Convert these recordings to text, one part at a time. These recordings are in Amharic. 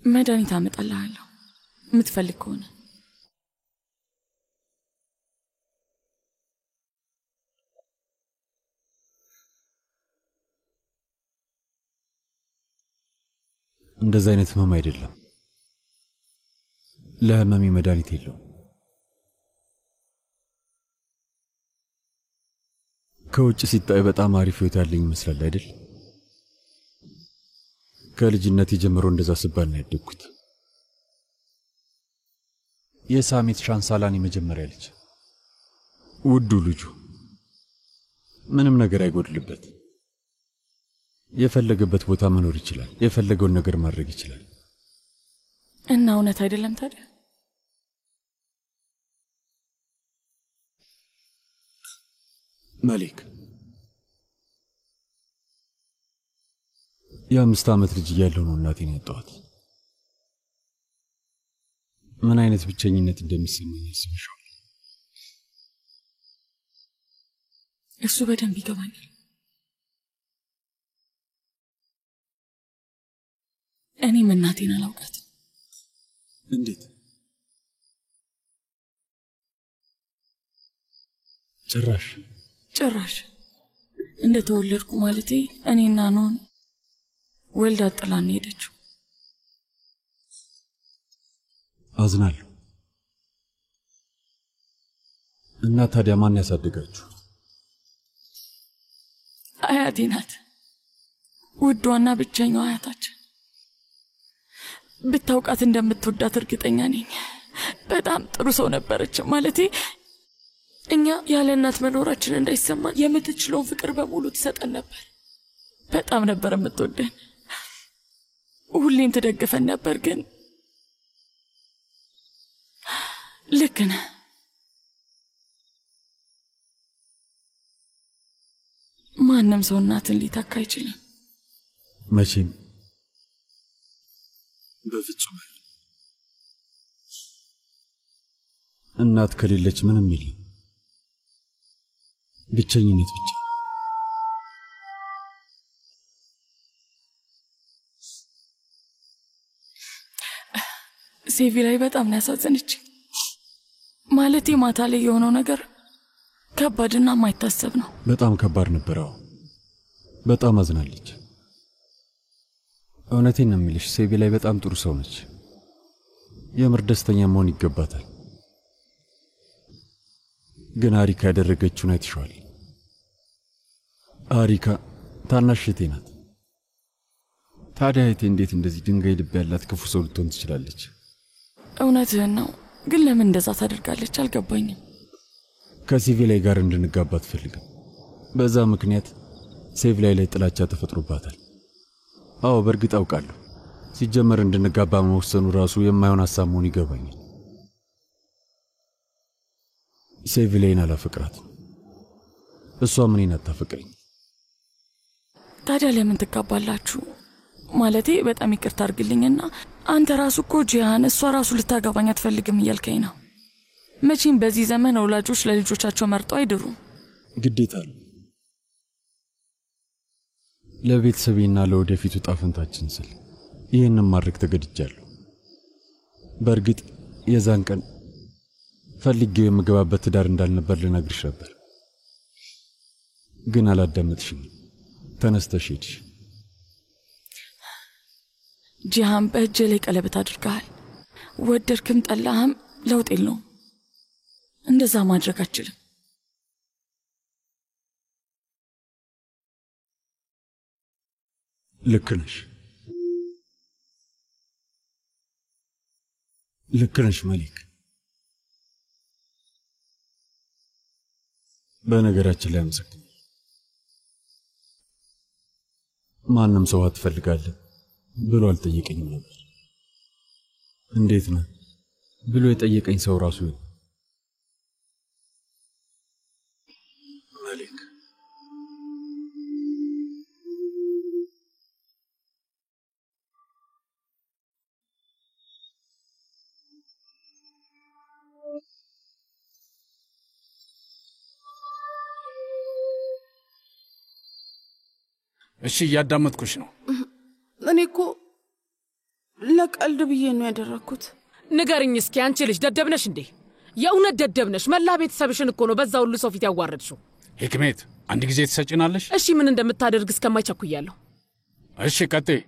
መድኃኒት አመጣልሃለሁ የምትፈልግ ከሆነ። እንደዛ አይነት ህመም አይደለም። ለህመሜ መድኃኒት የለውም። ከውጭ ሲታይ በጣም አሪፍ ህይወት ያለኝ ይመስላል አይደል? ከልጅነቴ ጀምሮ እንደዛ ስባል ነው ያደግኩት። የሳሚት ሻንሳላኒ መጀመሪያ ልጅ፣ ውዱ ልጁ፣ ምንም ነገር አይጎድልበት። የፈለገበት ቦታ መኖር ይችላል። የፈለገውን ነገር ማድረግ ይችላል። እና እውነት አይደለም ታዲያ? መሊክ የ5 ዓመት ልጅ እያለሁ ነው እናቴን ያጣኋት። ምን አይነት ብቸኝነት እንደሚሰማኝ አስበሽዋል? እሱ በደንብ ይገባኛል። እኔም እናቴን አላውቃትም። እንዴት? ጭራሽ እንደተወለድኩ ማለቴ እኔና ኖን ወልዳ ጥላን ሄደችው። አዝናለሁ። እና ታዲያ ማን ያሳደጋችሁ? አያቴ ናት፣ ውዷና ብቸኛዋ አያታችን። ብታውቃት እንደምትወዳት እርግጠኛ ነኝ። በጣም ጥሩ ሰው ነበረች። ማለቴ እኛ ያለ እናት መኖራችን እንዳይሰማን የምትችለውን ፍቅር በሙሉ ትሰጠን ነበር። በጣም ነበር የምትወደን፣ ሁሌም ትደግፈን ነበር። ግን ልክ ነህ፣ ማንም ሰው እናትን ሊተካ አይችልም። መቼም በፍጹም። እናት ከሌለች ምንም የለም፣ ብቸኝነት ብቻ። ሴቪ ላይ በጣም ያሳዘነች። ማለቴ ማታ ላይ የሆነው ነገር ከባድና ማይታሰብ ነው። በጣም ከባድ ነበር። በጣም አዝናለች። እውነቴን ነው የምልሽ፣ ሴቪ ላይ በጣም ጥሩ ሰው ነች። የምር ደስተኛ መሆን ይገባታል። ግን አሪካ ያደረገችውን አይተሽዋል። አሪካ ታናሽ እህቴ ናት። ታዲያ እህቴ እንዴት እንደዚህ ድንጋይ ልብ ያላት ክፉ ሰው ልትሆን ትችላለች? እውነትህን ነው። ግን ለምን እንደዛ ታደርጋለች አልገባኝም። ከሴቪ ላይ ጋር እንድንጋባ አትፈልግም። በዛ ምክንያት ሴቪ ላይ ጥላቻ ተፈጥሮባታል። አዎ በእርግጥ አውቃለሁ። ሲጀመር እንድንጋባ መወሰኑ ራሱ የማይሆን ሐሳብ መሆኑ ይገባኛል። ሴቪ ላይን አላፈቅራትም፣ እሷም እኔን አታፈቅረኝ። ታዲያ ለምን ትጋባላችሁ? ማለቴ በጣም ይቅርታ አድርግልኝና አንተ ራሱ እኮ ጂያን እሷ ራሱ ልታገባኝ አትፈልግም እያልከኝ ነው። መቼም በዚህ ዘመን ወላጆች ለልጆቻቸው መርጠው አይድሩም። ግዴታ ነው። ለቤተሰቤና ለወደፊቱ ጣፈንታችን ስል ይህንን ማድረግ ተገድጃለሁ። በእርግጥ የዛን ቀን ፈልጌው የምገባበት ትዳር እንዳልነበር ልነግርሽ ነበር፣ ግን አላዳመጥሽኝ። ተነስተሽ ሄድሽ። ጂሃን በእጄ ላይ ቀለበት አድርገሃል። ወደድክም ጠላህም ለውጥ የለውም። እንደዛ ማድረግ አችልም። ልክ ነሽ መሊክ። በነገራችን ላይ አመሰግናለሁ። ማንም ሰው አትፈልጋለህ ብሎ አልጠየቀኝም ነበር። እንዴት ነህ ብሎ የጠየቀኝ ሰው ራሱ መሊክ። እሺ እያዳመጥኩሽ ነው። እኔ እኮ ለቀልድ ብዬ ነው ያደረኩት። ንገርኝ እስኪ አንቺ ልጅ ደደብነሽ እንዴ? የእውነት ደደብነሽ? መላ ቤተሰብሽን እኮ ነው በዛ ሁሉ ሰው ፊት ያዋረድሽው። ህክመት አንድ ጊዜ ትሰጪናለሽ? እሺ ምን እንደምታደርግ እስከማይቸኩያለሁ። እሺ ቀጥይ።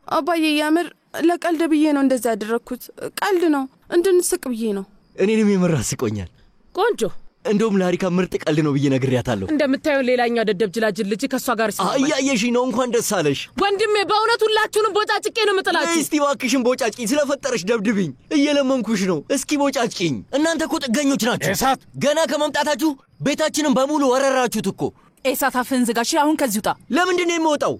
አባዬ ያምር ለቀልድ ብዬ ነው እንደዛ ያደረኩት። ቀልድ ነው እንድንስቅ ብዬ ነው። እኔንም የመራስቆኛል። ቆንጆ እንደውም ለአሪካ ምርጥ ቀልድ ነው ብዬ ነግሬያታለሁ። እንደምታየው ሌላኛው ደደብ ጅላጅል ልጅ ከሷ ጋር ሲሆን አያየሽ ነው። እንኳን ደስ አለሽ ወንድሜ። በእውነት ሁላችሁንም ቦጫጭቄ ነው የምጥላችሁ። እስቲ እባክሽን ቦጫጭቂኝ፣ ስለፈጠረሽ ደብድብኝ፣ እየለመንኩሽ ነው። እስኪ ቦጫጭቂኝ። እናንተ እኮ ጥገኞች ናችሁ። ኤሳት ገና ከመምጣታችሁ ቤታችንን በሙሉ ወረራችሁት እኮ። ኤሳት አፍህን ዝጋሽ። አሁን ከዚህ ውጣ። ለምንድን ነው የምወጣው?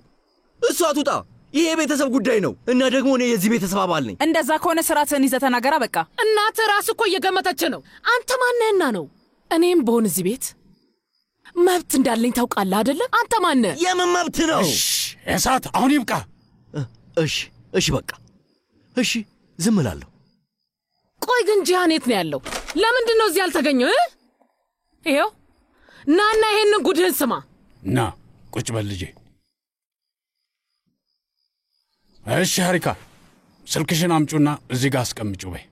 እሷ አትውጣ። ይሄ ቤተሰብ ጉዳይ ነው እና ደግሞ እኔ የዚህ ቤተሰብ አባል ነኝ። እንደዛ ከሆነ ስራትህን ይዘህ ተናገራ። በቃ እናትህ ራስ እኮ እየገመተች ነው። አንተ ማነህና ነው? እኔም በሆን እዚህ ቤት መብት እንዳለኝ ታውቃለህ አይደለ? አንተ ማነህ? የምን መብት ነው? ኤሳት አሁን ይብቃ። እሺ በቃ እሺ፣ ዝም እላለሁ። ቆይ ግን ጂሃን የት ነው ያለው? ለምንድን ነው እዚህ ያልተገኘው? ይኸው ናና ይሄንን ጉድህን ስማ። ና ቁጭ በል ልጄ። እሺ ሐሪካ ስልክሽን አምጪውና እዚህ ጋር አስቀምጪው በይ።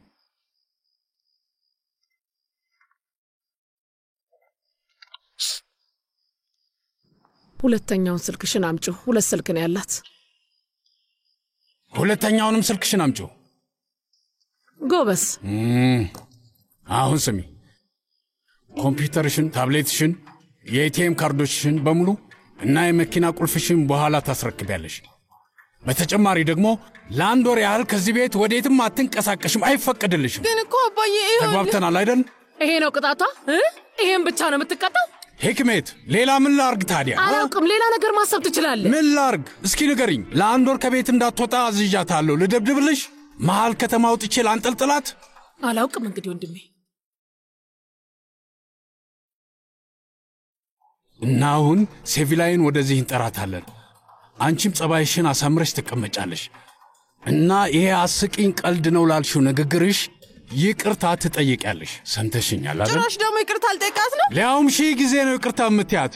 ሁለተኛውን ስልክሽን አምጪው። ሁለት ስልክ ነው ያላት። ሁለተኛውንም ስልክሽን አምጪው። ጎበስ። አሁን ስሚ፣ ኮምፒውተርሽን፣ ታብሌትሽን፣ የኤቲኤም ካርዶችሽን በሙሉ እና የመኪና ቁልፍሽን በኋላ ታስረክቢያለሽ። በተጨማሪ ደግሞ ለአንድ ወር ያህል ከዚህ ቤት ወዴትም አትንቀሳቀሽም፣ አይፈቀድልሽም። ግን እኮ አባዬ ተግባብተናል አይደል? ይሄ ነው ቅጣቷ? ይሄን ብቻ ነው የምትቀጣው? ህክመት ሌላ ምን ላርግ ታዲያ? አላውቅም። ሌላ ነገር ማሰብ ትችላለህ። ምን ላርግ እስኪ ንገሪኝ። ለአንድ ወር ከቤት እንዳትወጣ አዝዣታለሁ። ልደብድብልሽ? መሃል ከተማ አውጥቼ ላንጠልጥላት? አላውቅም። እንግዲህ ወንድሜ እና አሁን ሴቪላይን ወደዚህ እንጠራታለን። አንቺም ጸባይሽን አሳምረሽ ትቀመጫለሽ እና ይሄ አስቂኝ ቀልድ ነው ላልሽው ንግግርሽ ይቅርታ ትጠይቂያለሽ። ሰምተሽኛል አይደል? ጭራሽ ደግሞ ይቅርታ አልጠይቃት ነው? ሊያውም ሺህ ጊዜ ነው ይቅርታ የምትያት።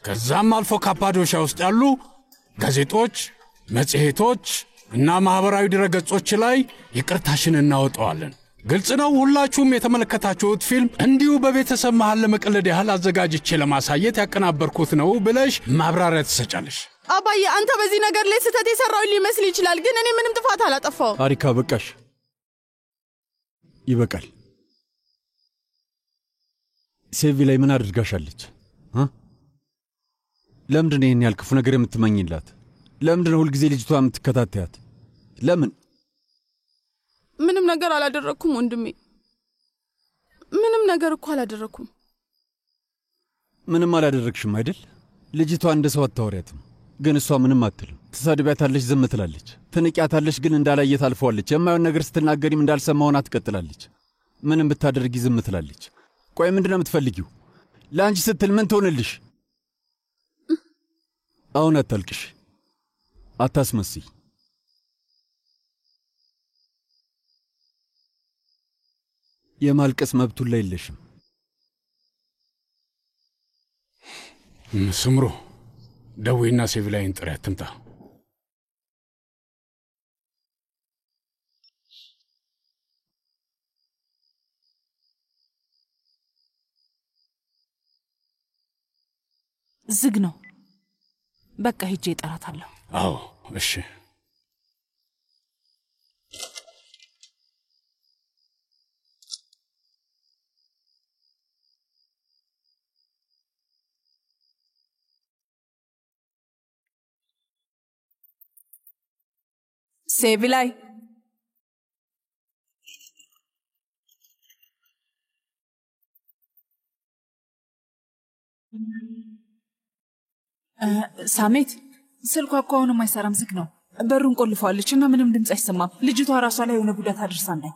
ከዛም አልፎ ካፓዶሻ ውስጥ ያሉ ጋዜጦች፣ መጽሔቶች እና ማኅበራዊ ድረገጾች ላይ ይቅርታሽን እናወጣዋለን። ግልጽ ነው። ሁላችሁም የተመለከታችሁት ፊልም እንዲሁ በቤተሰብ መሃል ለመቀለድ ያህል አዘጋጅቼ ለማሳየት ያቀናበርኩት ነው ብለሽ ማብራሪያ ትሰጫለሽ። አባዬ አንተ በዚህ ነገር ላይ ስህተት የሰራው ሊመስል ይችላል፣ ግን እኔ ምንም ጥፋት አላጠፋው። አሪካ በቃሽ፣ ይበቃል። ሴቪ ላይ ምን አድርጋሻለች? ለምንድን ነው ይህን ያህል ክፉ ነገር የምትመኝላት? ለምንድን ነው ሁልጊዜ ልጅቷ የምትከታተያት? ለምን? ምንም ነገር አላደረኩም ወንድሜ፣ ምንም ነገር እኮ አላደረኩም። ምንም አላደረግሽም አይደል? ልጅቷ እንደ ሰው አታወሪያትም፣ ግን እሷ ምንም አትልም። ትሳድቢያታለች፣ ዝም ትላለች። ትንቂያታለች፣ ግን እንዳላየ ታልፈዋለች። የማየውን ነገር ስትናገሪም እንዳልሰማሆና ትቀጥላለች። ምንም ብታደርጊ ዝም ትላለች። ቆይ ምንድን ነው የምትፈልጊው? ለአንቺ ስትል ምን ትሆንልሽ? አሁን አታልቅሽ፣ አታስመስይ። የማልቀስ መብቱን ላይ የለሽም። ስምሮ ደዌና ሴቪላይን ጥሪያት ትምጣ። ዝግ ነው። በቃ ሄጄ እጠራታለሁ። አዎ እሺ። ሴቪላይ ሳሜት ስልኳ እኮ አሁንም አይሰራም፣ ዝግ ነው። በሩን ቆልፈዋለች እና ምንም ድምፅ አይሰማም። ልጅቷ ራሷ ላይ የሆነ ጉዳት አድርሳለች።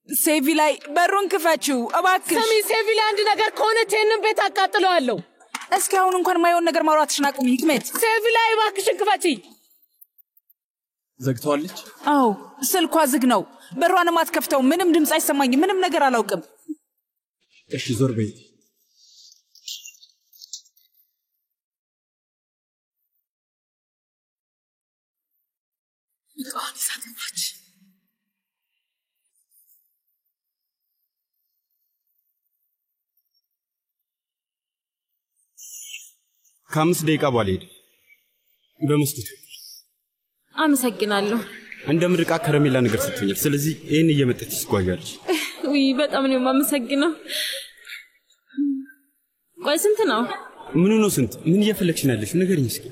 ሴቪላይ በሩን ክፈችው እባክሽ። ሰሚ ሴቪላይ አንድ ነገር ከሆነ ይህንን ቤት አቃጥለዋለሁ። እስኪ አሁን እንኳን ማየውን ነገር ማውራትሽን አቁሚ ህክመት። ሴቪላይ እባክሽን ክፈቺ። ዘግተዋለች? አዎ ስልኳ ዝግ ነው። በሯንም አትከፍተው። ምንም ድምፅ አይሰማኝም። ምንም ነገር አላውቅም። እሺ ዞር በይ። እቃዋን ይዛ ገባች። ከ5 ደቂቃ በኋላ ሄደ በመስጠቱ አመሰግናለሁ። እንደ ምርቃ ከረሜላ ነገር ሰጥቶኛል። ስለዚህ ይሄን እየመጠች ትጓዣለች። ውይ በጣም ነው የማመሰግነው። ቆይ ስንት ነው? ምን ነው ስንት? ምን እየፈለግሽ ነው ያለሽ? ንገሪኝ እስኪ።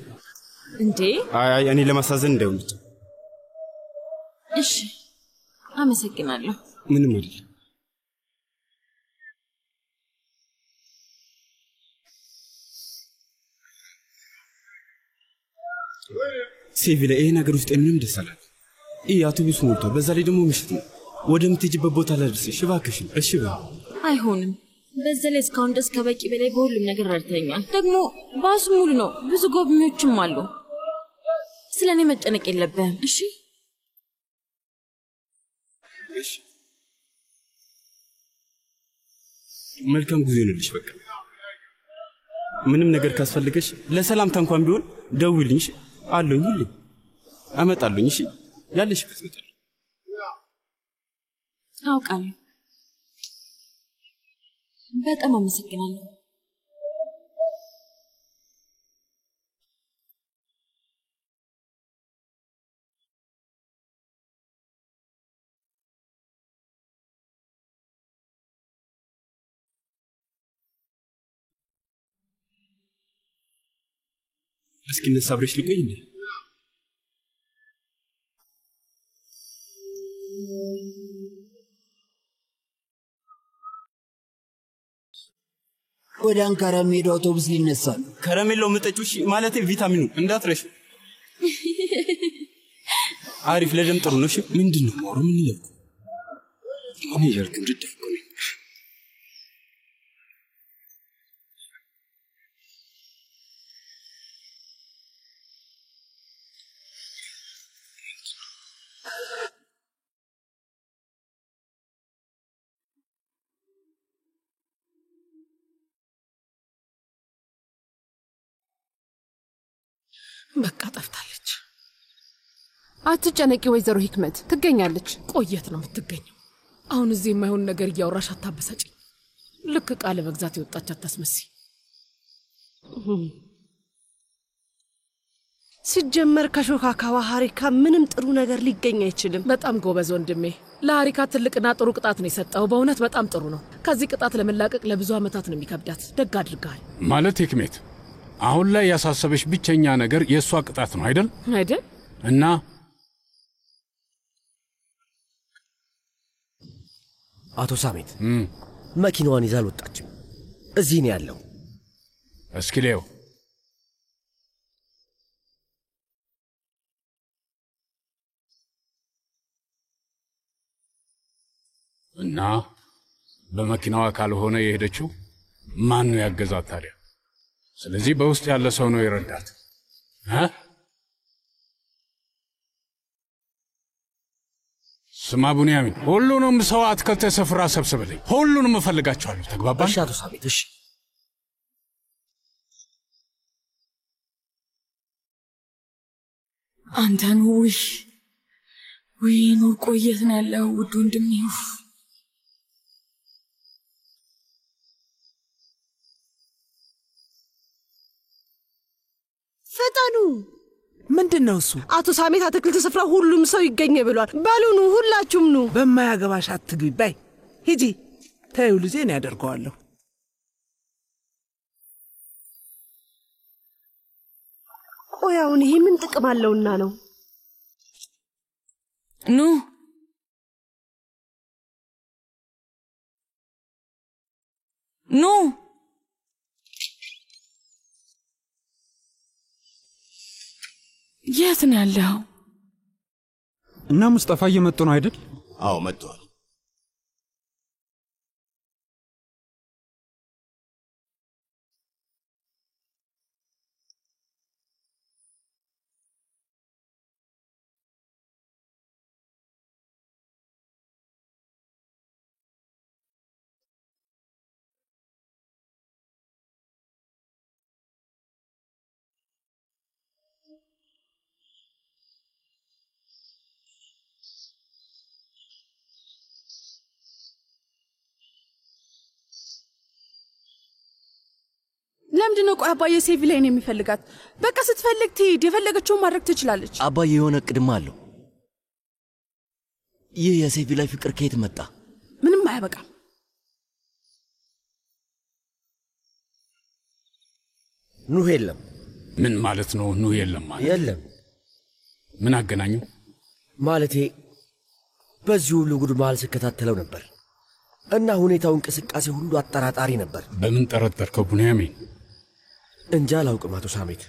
እንዴ አይ እኔ ለማሳዘን እንዳይሆን። እሺ አመሰግናለሁ። ምንም አይደል። ሴቪላ ይሄ ነገር ውስጥ ምንም ደስ አላት። አውቶቡስ ሞልቷል። በዛ ላይ ደግሞ ምሽት ነው። ወደምትሄጂበት ቦታ ላድርስሽ እባክሽን። እሺ በይ። አይሆንም። በዛ ላይ እስካሁን ድረስ ከበቂ በላይ በሁሉም ነገር ረድተኛል። ደግሞ ባሱ ሙሉ ነው፣ ብዙ ጎብኚዎችም አሉ። ስለኔ መጨነቅ የለብህም። እሺ እሺ። መልካም ጊዜ ይሁንልሽ። በቃ ምንም ነገር ካስፈልገሽ ለሰላምታ እንኳን ቢሆን ደውልኝ። እሺ አለኝ፣ ሁሌ አመጣለኝ። እሺ ያለሽበት ቦታ አውቃለሁ። በጣም አመሰግናለሁ። እስኪ እነሳ አብረሽ ልቆይ እንዴ? ወደ አንካራ የሚሄደው አውቶቡስ ሊነሳ ነው። ከረሜላው ምጠጪው። እሺ ማለቴ ቪታሚኑ እንዳትረሽ። አሪፍ ለደም ጥሩ ነው። እሺ ምንድነው ማሩ? ምን ይላል? እኔ ያልክ እንድደፍኩ ነኝ። በቃ ጠፍታለች። አትጨነቂ ወይዘሮ ሂክመት ትገኛለች። ቆየት ነው የምትገኘው። አሁን እዚህ የማይሆን ነገር እያወራሽ አታበሳጭ። ልክ ቃለ መግዛት የወጣች አታስመሲ። ሲጀመር ከሾካካዋ ሀሪካ ምንም ጥሩ ነገር ሊገኝ አይችልም። በጣም ጎበዝ ወንድሜ። ለሀሪካ ትልቅና ጥሩ ቅጣት ነው የሰጠው። በእውነት በጣም ጥሩ ነው። ከዚህ ቅጣት ለመላቀቅ ለብዙ ዓመታት ነው የሚከብዳት። ደግ አድርገሃል። ማለት ሂክሜት አሁን ላይ ያሳሰበሽ ብቸኛ ነገር የእሷ ቅጣት ነው አይደል? አይደል? እና አቶ ሳሜት መኪናዋን ይዛ አልወጣችም። እዚህ ነው ያለው። እስኪ ሌው እና በመኪናዋ ካልሆነ የሄደችው ማን ነው ያገዛት ታዲያ? ስለዚህ በውስጥ ያለ ሰው ነው የረዳት። ስማ ቡንያሚን፣ ሁሉንም ሰው አትክልት ስፍራ ሰብስብልኝ። ሁሉንም እፈልጋቸዋለሁ። ተግባባን? እሺ አቶ ሳሜት። እሺ አንተን ውይ ኑር ቆየት ነው ያለው ውድ ወንድሜ። ፈጠኑ። ምንድነው እሱ? አቶ ሳሜት አትክልት ስፍራ ሁሉም ሰው ይገኝ ብሏል። በሉኑ ሁላችሁም ኑ። በማያገባሽ አትግቢ። በይ ሂጂ። ተይው ልጄ ነው ያደርገዋለሁ። ቆይ አሁን ይሄ ምን ጥቅም አለውና ነው? ኑ ኑ የት ነው ያለው? እና ሙስጠፋ እየመጡ ነው አይደል? አዎ መጥቷል። ለምንድነው ቆይ አባዬ ሴቪ ላይ ነው የሚፈልጋት? በቃ ስትፈልግ ትሄድ፣ የፈለገችውን ማድረግ ትችላለች። አባዬ የሆነ ቅድማ አለው። ይህ የሴቪ ላይ ፍቅር ከየት መጣ? ምንም አያበቃም። ኑህ የለም። ምን ማለት ነው ኑህ የለም ማለት? የለም። ምን አገናኙ? ማለቴ በዚህ ሁሉ ጉድ መሃል ስከታተለው ነበር እና ሁኔታው እንቅስቃሴ ሁሉ አጠራጣሪ ነበር። በምን ጠረጠርከው ቡንያሚን? እንጃ አላውቅም አቶ ሳሜት።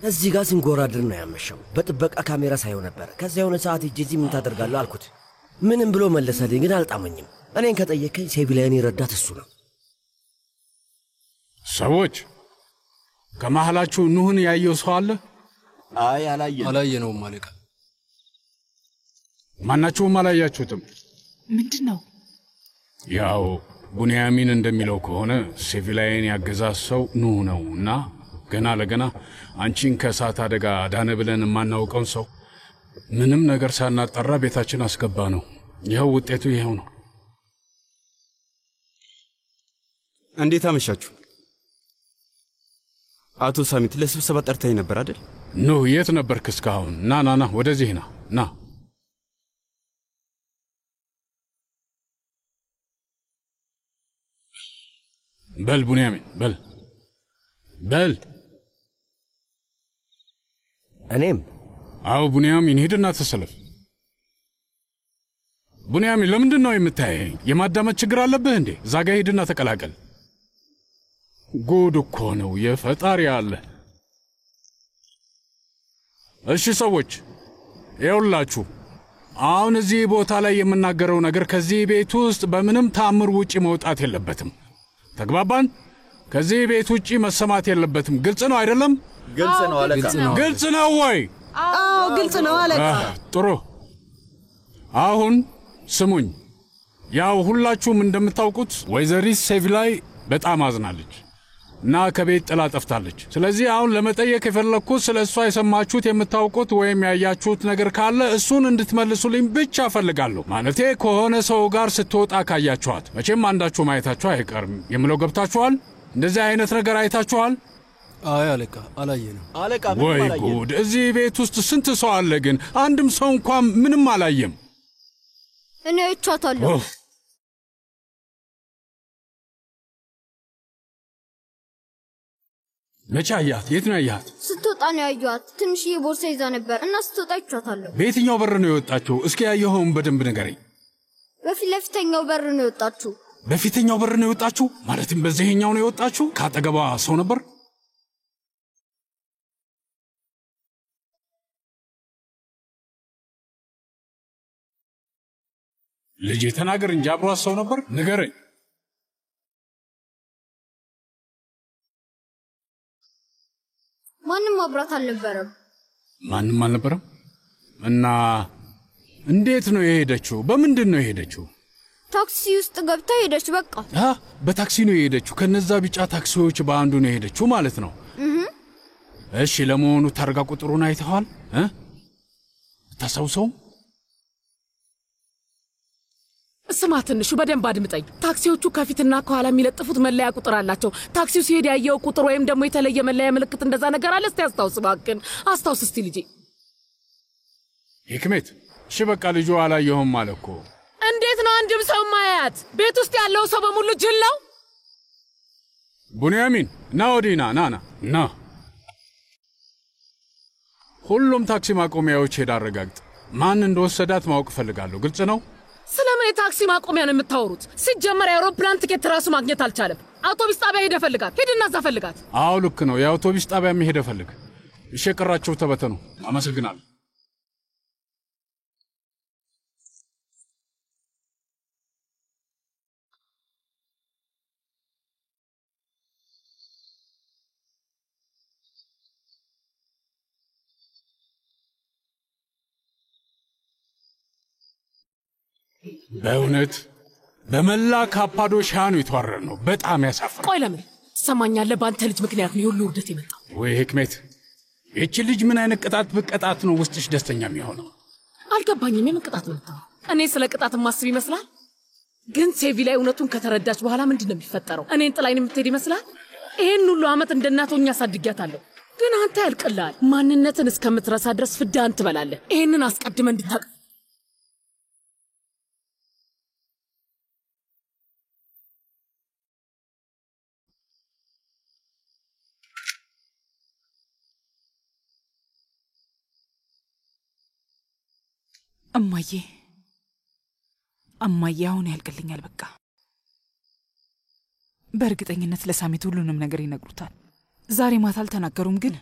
እዚህ ጋር ስንጎራድር ነው ያመሸው። በጥበቃ ካሜራ ሳየው ነበር። ከዚያ የሆነ ሰዓት እዚህ ምን ታደርጋለህ አልኩት። ምንም ብሎ መለሰልኝ፣ ግን አልጣመኝም። እኔን ከጠየከኝ ሴቪ ላይ እኔ ረዳት እሱ ነው። ሰዎች ከመሃላችሁ ኑህን ያየው ሰው አለ? አይ አላየነውም አለቃ። ማናችሁም አላያችሁትም? ምንድነው? ያው ቡንያሚን እንደሚለው ከሆነ ሴቪላይን ያገዛዝ ሰው ኑህ ነው እና ገና ለገና አንቺን ከእሳት አደጋ ዳነ ብለን የማናውቀውን ሰው ምንም ነገር ሳናጠራ ቤታችን አስገባ ነው። ይኸው ውጤቱ ይኸው ነው። እንዴት አመሻችሁ? አቶ ሳሚት ለስብሰባ ጠርተኸኝ ነበር አይደል? ኑህ የት ነበርክ እስካሁን? ና ወደዚህ ና። በል ቡንያሚን በል። እኔም? አዎ ቡንያሚን ሂድና ተሰለፍ። ቡንያሚን ለምንድን ነው የምታየኝ? የማዳመጥ ችግር አለብህ እንዴ? እዛ ጋ ሂድና ተቀላቀል። ጉድ እኮ ነው የፈጣሪ አለ። እሺ ሰዎች ይኸውላችሁ፣ አሁን እዚህ ቦታ ላይ የምናገረው ነገር ከዚህ ቤት ውስጥ በምንም ታምር ውጪ መውጣት የለበትም። ተግባባን? ከዚህ ቤት ውጪ መሰማት የለበትም። ግልጽ ነው አይደለም? ግልጽ ነው አለቃ። ግልጽ ነው ወይ? አዎ ግልጽ ነው አለቃ። ጥሩ። አሁን ስሙኝ። ያው ሁላችሁም እንደምታውቁት ወይዘሪት ሴቪላይ በጣም አዝናለች እና ከቤት ጥላ ጠፍታለች። ስለዚህ አሁን ለመጠየቅ የፈለኩት ስለ እሷ የሰማችሁት የምታውቁት ወይም ያያችሁት ነገር ካለ እሱን እንድትመልሱልኝ ብቻ ፈልጋለሁ። ማለቴ ከሆነ ሰው ጋር ስትወጣ ካያችኋት፣ መቼም አንዳችሁ ማየታችሁ አይቀርም የምለው ገብታችኋል? እንደዚህ አይነት ነገር አይታችኋል? አይ አለቃ አላየንም። አለቃ ወይ ጉድ! እዚህ ቤት ውስጥ ስንት ሰው አለ ግን አንድም ሰው እንኳን ምንም አላየም። እኔ አይቻታለሁ። መቼ አያት? የት ነው ያያት? ስትወጣ ነው ያየኋት። ትንሽዬ ቦርሳ ይዛ ነበር እና ስትወጣ አይቻታለሁ። በየትኛው በር ነው የወጣችው? እስኪ ያየኸውን በደንብ ንገረኝ። በፊት ለፊተኛው በር ነው የወጣችው። በፊተኛው በር ነው የወጣችው? ማለትም በዚህኛው ነው የወጣችው? ከአጠገቧ ሰው ነበር? ልጄ ተናገር እንጂ አብሯት ሰው ነበር? ንገረኝ። ማንም አብራት አልነበረም። ማንም አልነበረም? እና እንዴት ነው የሄደችው? በምንድን ነው የሄደችው? ታክሲ ውስጥ ገብታ ሄደች። በቃ በታክሲ ነው የሄደችው። ከነዛ ቢጫ ታክሲዎች በአንዱ ነው የሄደችው ማለት ነው። እሺ ለመሆኑ ታርጋ ቁጥሩን አይተዋል? ታሳውሰው? ስማ ትንሹ በደንብ አድምጠኝ። ታክሲዎቹ ከፊትና ከኋላ የሚለጥፉት መለያ ቁጥር አላቸው። ታክሲው ሲሄድ ያየው ቁጥር ወይም ደግሞ የተለየ መለያ ምልክት እንደዛ ነገር አለ? እስቲ አስታውስ እባክህን፣ አስታውስ እስቲ ልጄ። ሂክሜት፣ እሺ በቃ ልጁ አላየሁም አለ እኮ። እንዴት ነው አንድም ሰው ማያት? ቤት ውስጥ ያለው ሰው በሙሉ ጅል ነው? ቡንያሚን ና ወዲህ ና። ሁሉም ታክሲ ማቆሚያዎች ሄድ አረጋግጥ። ማን እንደወሰዳት ማወቅ እፈልጋለሁ። ግልጽ ነው? ስለምን የታክሲ ማቆሚያ ነው የምታወሩት? ሲጀመር የአውሮፕላን ትኬት ራሱ ማግኘት አልቻለም። አውቶቡስ ጣቢያ ሄደ ፈልጋት። ሄድና እዛ ፈልጋት። አዎ ልክ ነው። የአውቶቡስ ጣቢያ ሄደ ፈልግ። እሺ የቀራቸው ተበተኑ። አመሰግናለሁ። በእውነት በመላ ካፓዶሺያ ነው የተዋረድ ነው። በጣም ያሳፍራል። ቆይ ለምን ትሰማኛለህ? በአንተ ልጅ ምክንያት ነው ሁሉ ውርደት የመጣው። ወይ ህክሜት፣ ይህች ልጅ ምን አይነት ቅጣት ብቀጣት ነው ውስጥሽ ደስተኛ የሚሆነው? አልገባኝም። የምን ቅጣት ነው የምታወራው? እኔ ስለ ቅጣት ማስብ ይመስላል? ግን ሴቪ ላይ እውነቱን ከተረዳች በኋላ ምንድን ነው የሚፈጠረው? እኔን ጥላይን የምትሄድ ይመስላል? ይሄን ሁሉ ዓመት እንደ እናት ሆኜ አሳድጊያታለሁ። ግን አንተ ያልቅልሃል። ማንነትን እስከምትረሳ ድረስ ፍዳን ትበላለህ። ይሄንን አስቀድመህ እንድታውቅ እማዬ አሁን ያልቅልኛል በቃ። በእርግጠኝነት ለሳሚት ሁሉንም ነገር ይነግሩታል። ዛሬ ማታ አልተናገሩም፣ ግን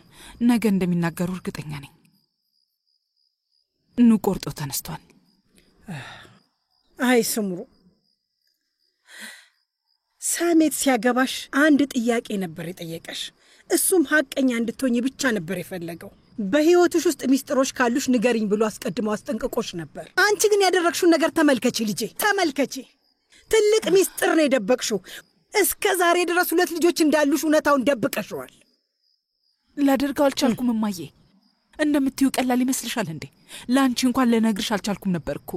ነገ እንደሚናገሩ እርግጠኛ ነኝ። ቆርጦ ተነስቷል። አይ ስምሩ፣ ሳሜት ሲያገባሽ አንድ ጥያቄ ነበር የጠየቀሽ። እሱም ሐቀኛ እንድትሆኚ ብቻ ነበር የፈለገው። በህይወትሽ ውስጥ ሚስጥሮች ካሉሽ ንገሪኝ ብሎ አስቀድሞ አስጠንቅቆሽ ነበር። አንቺ ግን ያደረግሽውን ነገር ተመልከቺ ልጄ፣ ተመልከቺ። ትልቅ ሚስጥር ነው የደበቅሽው። እስከ ዛሬ ድረስ 2 ልጆች እንዳሉሽ እውነታውን ደብቀሽዋል። ላደርገው አልቻልኩም እማዬ። እንደምትዩ ቀላል ይመስልሻል እንዴ? ለአንቺ እንኳን ልነግርሽ አልቻልኩም ነበር እኮ።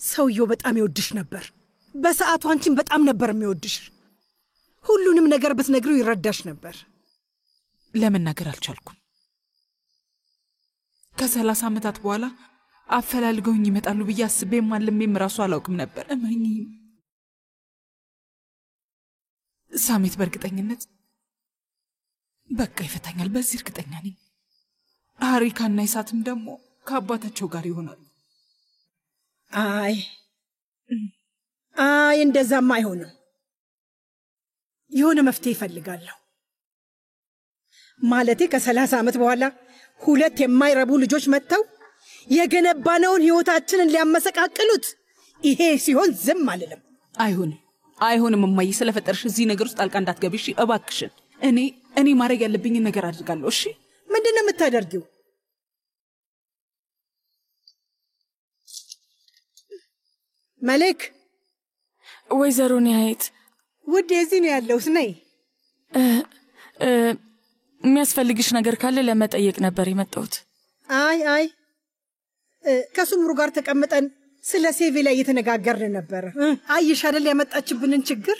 ሰውየው በጣም ይወድሽ ነበር። በሰዓቱ አንቺን በጣም ነበር የሚወድሽ። ሁሉንም ነገር ብትነግሪው ይረዳሽ ነበር። ለመናገር አልቻልኩም። ከ30 ዓመታት በኋላ አፈላልገውኝ ይመጣሉ ብዬ አስቤም አልሜም ራሱ አላውቅም ነበር። እመኚ ሳሜት በእርግጠኝነት በቃ ይፈታኛል። በዚህ እርግጠኛ ነኝ። ሀሪካና ይሳትም ደግሞ ከአባታቸው ጋር ይሆናሉ። አይ እንደዛማ አይሆንም። የሆነ መፍትሄ ይፈልጋለሁ። ማለቴ ከ30 ዓመት በኋላ 2 የማይረቡ ልጆች መጥተው የገነባነውን ህይወታችንን ሊያመሰቃቅሉት። ይሄ ሲሆን ዝም አልልም። አይሆንም እማዬ፣ ስለፈጠርሽ እዚህ ነገር ውስጥ ጣልቃ እንዳትገቢ እሺ፣ እባክሽን። እኔ ማድረግ ያለብኝን ነገር አድርጋለሁ። እሺ። ምንድነው የምታደርጊው? መሌክ። ወይዘሮ ኒያየት ውድ፣ የዚህ ነው ያለሁት። ነይ። የሚያስፈልግሽ ነገር ካለ ለመጠየቅ ነበር የመጣሁት። አይ ከሱምሩ ጋር ተቀምጠን ስለ ሴቪ ላይ እየተነጋገርን ነበር። አይሽ አይደል ያመጣችብንን ችግር።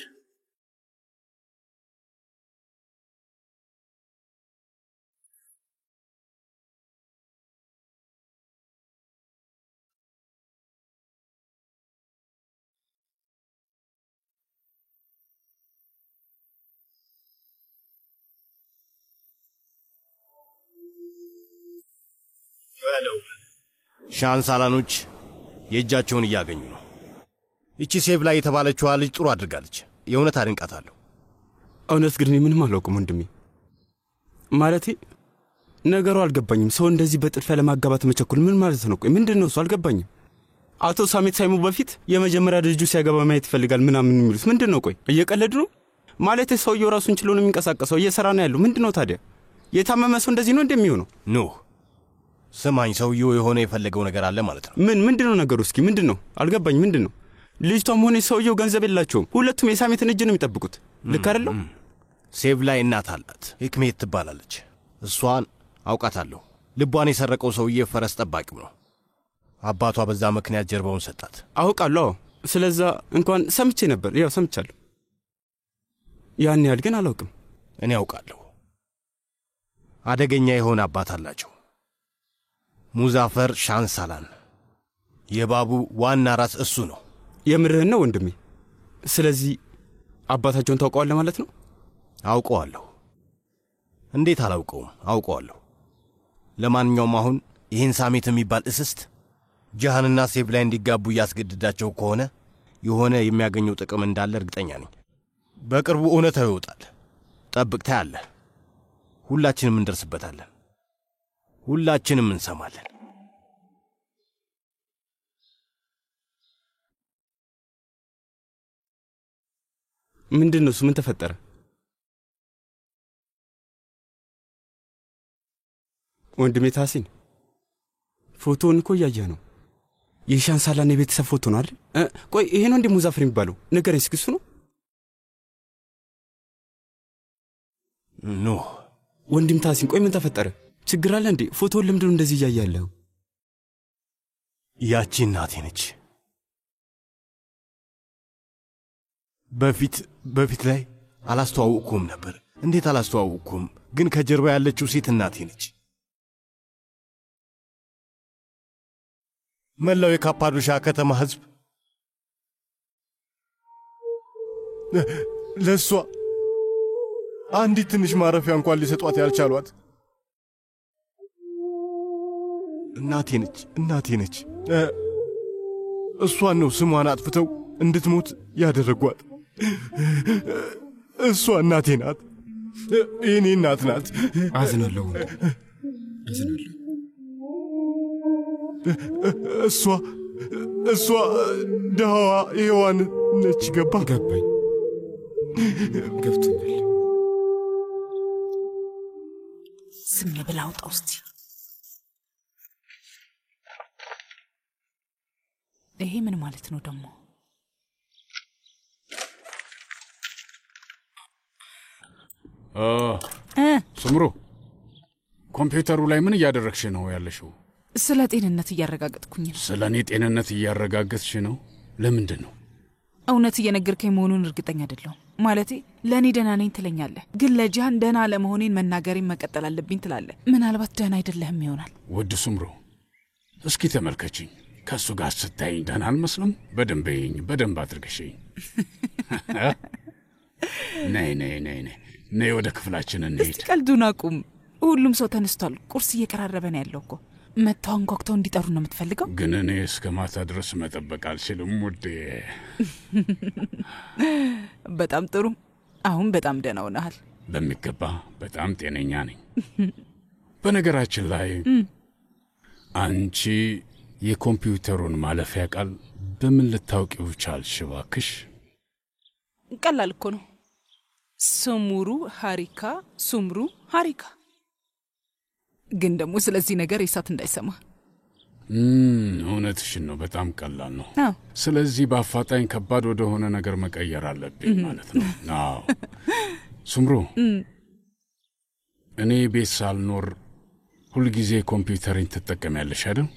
ሻንሳላኖች የእጃቸውን እያገኙ ነው። እቺ ሴቭ ላይ የተባለችዋ ልጅ ጥሩ አድርጋለች። የእውነት አድንቃታለሁ። እውነት ግን ምንም አላውቅም ወንድሜ። ማለቴ ነገሩ አልገባኝም። ሰው እንደዚህ በጥድፊያ ለማጋባት መቸኩል ምን ማለት ነው? ቆይ ምንድነው እሱ? አልገባኝም። አቶ ሳሜት ሳይሙ በፊት የመጀመሪያ ልጁ ሲያገባ ማየት ይፈልጋል ምናምን የሚሉት ምንድነው? ቆይ እየቀለዱ ነው? ማለቴ ሰውየው ራሱን ችሎ ነው የሚንቀሳቀሰው፣ እየሰራ ነው ያለው። ምንድነው ታዲያ? የታመመ ሰው እንደዚህ ነው እንደሚሆነው? ኖህ ስማኝ፣ ሰውየው የሆነ የፈለገው ነገር አለ ማለት ነው። ምንድነው ነገሩ? እስኪ ምንድነው? አልገባኝ። ምንድነው? ልጅቷም ሆነ ሰውየው ገንዘብ የላቸውም። ሁለቱም የሳሜትን እጅ ነው የሚጠብቁት። ልክ አይደለም? ሴቭ ላይ እናት አላት፣ ህክሜት ትባላለች። እሷን አውቃታለሁ። ልቧን የሰረቀው ሰውዬ ፈረስ ጠባቂው ነው። አባቷ በዛ ምክንያት ጀርባውን ሰጣት። አውቃለሁ። ስለዛ እንኳን ሰምቼ ነበር። ያው ሰምቻለሁ። ያን ያህል ግን አላውቅም። እኔ አውቃለሁ። አደገኛ የሆነ አባት አላቸው። ሙዛፈር ሻንሳላን። የባቡ ዋና ራስ እሱ ነው። የምርህን ነው ወንድሜ? ስለዚህ አባታቸውን ታውቀዋለህ ማለት ነው? አውቀዋለሁ። እንዴት አላውቀውም? አውቀዋለሁ። ለማንኛውም አሁን ይህን ሳሜት የሚባል እስስት ጃሃንና ሴቭ ላይ እንዲጋቡ እያስገድዳቸው ከሆነ የሆነ የሚያገኘው ጥቅም እንዳለ እርግጠኛ ነኝ። በቅርቡ እውነታው ይወጣል። ጠብቅ፣ ታያለህ። ሁላችንም እንደርስበታለን። ሁላችንም እንሰማለን። ምንድነው እሱ? ምን ተፈጠረ? ወንድሜ ታሲን ፎቶውን እኮ እያየህ ነው። የሻንሳላን የቤተሰብ ፎቶ ነው አይደል? ቆይ ይሄ ነው እንደ ሙዛፈር የሚባለው? ንገረኝ እስኪ። እሱ ነው? ኖ ወንድም ታሲን፣ ቆይ ምን ተፈጠረ? ችግር አለ እንዴ? ፎቶውን ለምንድነው እንደዚህ እያያለሁ? ያቺ እናቴ ነች። በፊት ላይ አላስተዋውቅኩም ነበር፣ እንዴት አላስተዋውቅኩም? ግን ከጀርባ ያለችው ሴት እናቴ ነች። መላው የካፓዶሻ ከተማ ሕዝብ ለእሷ አንዲት ትንሽ ማረፊያ እንኳን ሊሰጧት ያልቻሏት እናቴ ነች። እሷን ነው ስሟን አጥፍተው እንድትሞት ያደረጓት። እሷ እናቴ ናት። የኔ እናት ናት። አዝናለሁ። እሷ ደሃዋ ሔዋን ነች። ገባኝ። ገብቶኛል። ዝም ብላ አውጣ ውስጥ ይሄ ምን ማለት ነው ደግሞ? ስምሩ፣ ኮምፒውተሩ ላይ ምን እያደረግሽ ነው ያለሽው? ስለ ጤንነት እያረጋገጥኩኝ ነው። ስለ እኔ ጤንነት እያረጋገጥሽ ነው? ለምንድን ነው? እውነት እየነገርከኝ መሆኑን እርግጠኛ አይደለሁም። ማለቴ ለእኔ ደህና ነኝ ትለኛለህ፣ ግን ለጂሃን ደህና ለመሆኔን መናገሬን መቀጠል አለብኝ ትላለህ። ምናልባት ደህና አይደለህም ይሆናል። ውድ ስምሩ፣ እስኪ ተመልከችኝ። ከእሱ ጋር ስታይኝ ደህና አልመስልም? በደንብ ይኝ፣ በደንብ አድርገሽኝ። ነይ ወደ ክፍላችን እንሄድ። እስቲ ቀልዱን አቁም። ሁሉም ሰው ተነስቷል። ቁርስ እየቀራረበ ነው ያለው እኮ። መጥተው አንኳኩተው እንዲጠሩ ነው የምትፈልገው? ግን እኔ እስከ ማታ ድረስ መጠበቅ አልችልም ውዴ። በጣም ጥሩ። አሁን በጣም ደህና ሆነሃል። በሚገባ በጣም ጤነኛ ነኝ። በነገራችን ላይ አንቺ የኮምፒውተሩን ማለፊያ ቃል በምን ልታውቂው ቻልሽ እባክሽ? ቀላል እኮ ነው። ስሙሩ ሐሪካ፣ ሱምሩ ሐሪካ። ግን ደግሞ ስለዚህ ነገር እሳት እንዳይሰማ። እውነትሽን ነው። በጣም ቀላል ነው። ስለዚህ በአፋጣኝ ከባድ ወደሆነ ነገር መቀየር አለብኝ ማለት ነው። አዎ ሱምሩ፣ እኔ ቤት ሳልኖር ሁልጊዜ ኮምፒውተሪን ትጠቀሚያለሽ አይደል?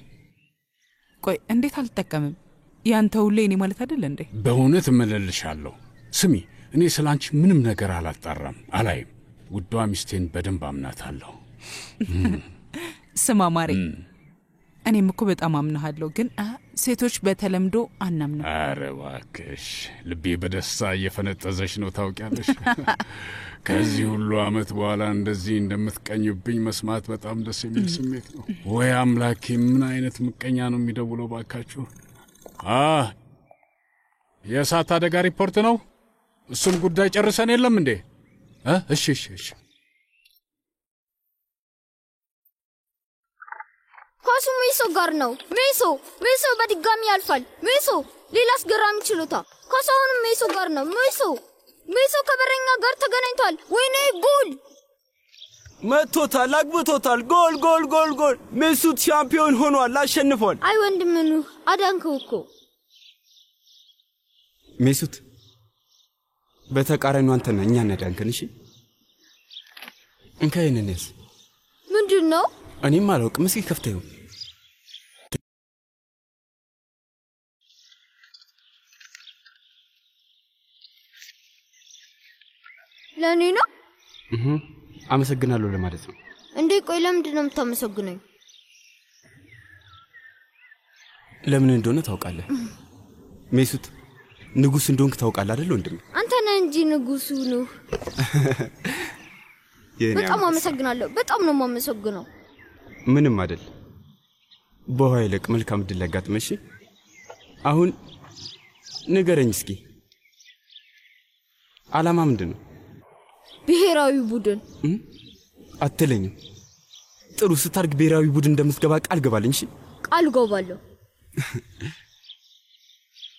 ቆይ እንዴት አልጠቀምም? ያንተ ሁሌ እኔ ማለት አይደል እንዴ? በእውነት እምልልሻለሁ። ስሚ፣ እኔ ስላንቺ ምንም ነገር አላጣራም፣ አላይም። ውዷ ሚስቴን በደንብ አምናታለሁ። ስማ ማሬ፣ እኔም እኮ በጣም አምናሃለሁ፣ ግን ሴቶች በተለምዶ አናምነው። ኧረ እባክሽ፣ ልቤ በደስታ እየፈነጠዘሽ ነው ታውቂያለሽ። ከዚህ ሁሉ ዓመት በኋላ እንደዚህ እንደምትቀኝብኝ መስማት በጣም ደስ የሚል ስሜት ነው። ወይ አምላኬ፣ ምን አይነት ምቀኛ ነው የሚደውለው ባካችሁ? የእሳት አደጋ ሪፖርት ነው። እሱን ጉዳይ ጨርሰን የለም እንዴ? እሺ። ኳሱ ሜሶ ጋር ነው። ሜሶ በድጋሚ ያልፋል። ሜሶ ሌላ አስገራሚ ችሎታ። ኳሱ አሁንም ሜሶ ጋር ነው። ሜሶ ከበረኛ ጋር ተገናኝቷል። ወይኔ ጎል! መቶታል፣ አግብቶታል። ጎል! ሜሱት ሻምፒዮን ሆኗል፣ አሸንፏል። አይ ወንድምኑ አዳንከው እኮ። ሜሱት በተቃራኒው አንተ ነህ እኛን ያዳንከን። እሺ እንካይነንስ ምንድን ነው? እኔም አላውቅም። እስኪ ከፍተው ለኔ ነው። አመሰግናለሁ ለማለት ነው። እንዴ ቆይ ለምንድን ነው የምታመሰግነኝ? ለምን እንደሆነ ታውቃለህ? ሜሱት ንጉስ እንደሆንክ ታውቃለህ አይደል ወንድም? አንተ ነህ እንጂ ንጉሱ ነው። በጣም አመሰግናለሁ። በጣም ነው የማመሰግነው። ምንም አይደል። በውሃ ይልቅ መልካም ዕድል ያጋጥመሽ። አሁን ንገረኝ እስኪ ዓላማ ምንድን ነው? ብሔራዊ ቡድን አትለኝም? ጥሩ፣ ስታርግ ብሔራዊ ቡድን እንደምትገባ ቃል ገባልኝ። እሺ ቃል ገባለሁ።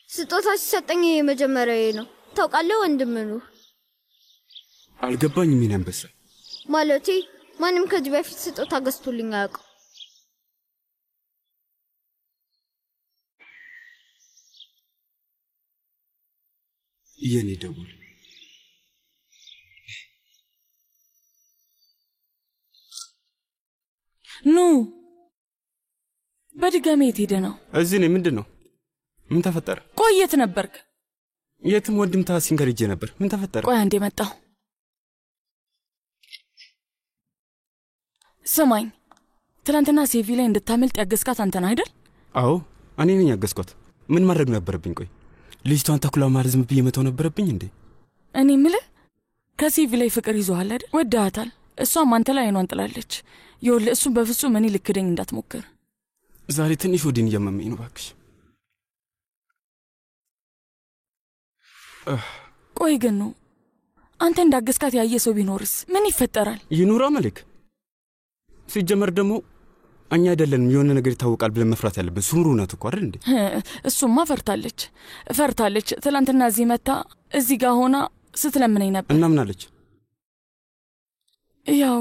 ስጦታ ሲሰጠኝ የመጀመሪያዬ ነው። ታውቃለህ ወንድም ነው። አልገባኝም። ምን አንበሳ ማለቴ ማንም ከዚህ በፊት ስጦታ ገዝቶልኝ አያውቅም። የኔ ደውል ኑ በድጋሚ የት ሄደ ነው? እዚህ ነኝ። ምንድን ነው? ምን ተፈጠረ? ቆይ የት ነበርክ? የትም ወንድም ታሲን ጋር ሄጄ ነበር። ምን ተፈጠረ? ቆይ አንዴ መጣሁ። ስማኝ፣ ትናንትና ሴቪ ላይ እንድታመልጥ ያገዝካት አንተ ነህ አይደል? አዎ እኔ ነኝ ያገዝኳት። ምን ማድረግ ነበረብኝ? ቆይ ልጅቷን ተኩላ ማለት ዝም ብዬ መተው ነበረብኝ እንዴ? እኔ ምልህ ከሴቪ ላይ ፍቅር ይዞሃል አይደል? ወደሃታል። እሷም አንተ ላይ አይኗን ጥላለች። ይኸውልህ እሱን በፍጹም እኔ ልክደኝ እንዳትሞክር። ዛሬ ትንሽ ወዲን እያመመኝ ነው እባክሽ። ቆይ ግን ነው አንተ እንዳገዝካት ያየ ሰው ቢኖርስ ምን ይፈጠራል? ይኑራ መልክ። ሲጀመር ደግሞ እኛ አይደለንም የሆነ ነገር ይታወቃል ብለን መፍራት ያለብን። ሱምሩ ናት እኮ አይደል እንዴ? እሱማ ፈርታለች። ትላንትና እዚህ መታ እዚህ ጋር ሆና ስትለምነኝ ነበር። እና ምን አለች? ያው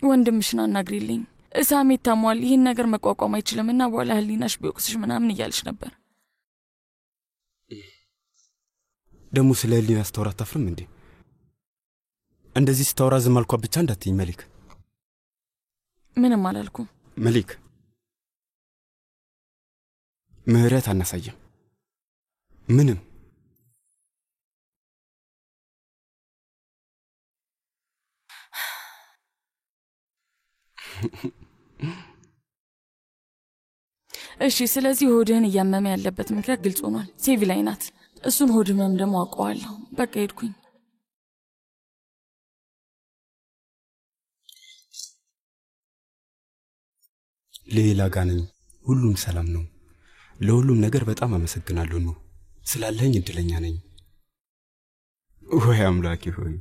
ወንድምሽን አናግሪልኝ፣ እሳሜት ታሟል፣ ይህን ነገር መቋቋም አይችልምና በኋላ ህሊናሽ ቢወቅስሽ ምናምን እያለች ነበር። ደግሞ ስለ ህሊና ስታወራ አታፍርም እንዴ? እንደዚህ ስታወራ ዝም አልኳት ብቻ እንዳትይኝ መሊክ። ምንም አላልኩም መሊክ። ምህረት አናሳየም ምንም። እሺ፣ ስለዚህ ሆድህን እያመመ ያለበት ምክንያት ግልጽ ሆኗል። ሴቪ ላይ ናት። እሱን ሆድ ህመም ደግሞ አውቀዋለሁ። በቃ ሄድኩኝ። ሌላ ጋር ነኝ። ሁሉም ሰላም ነው። ለሁሉም ነገር በጣም አመሰግናለሁ ነው ስላለኝ እድለኛ ነኝ። ወይ አምላኬ ሆይ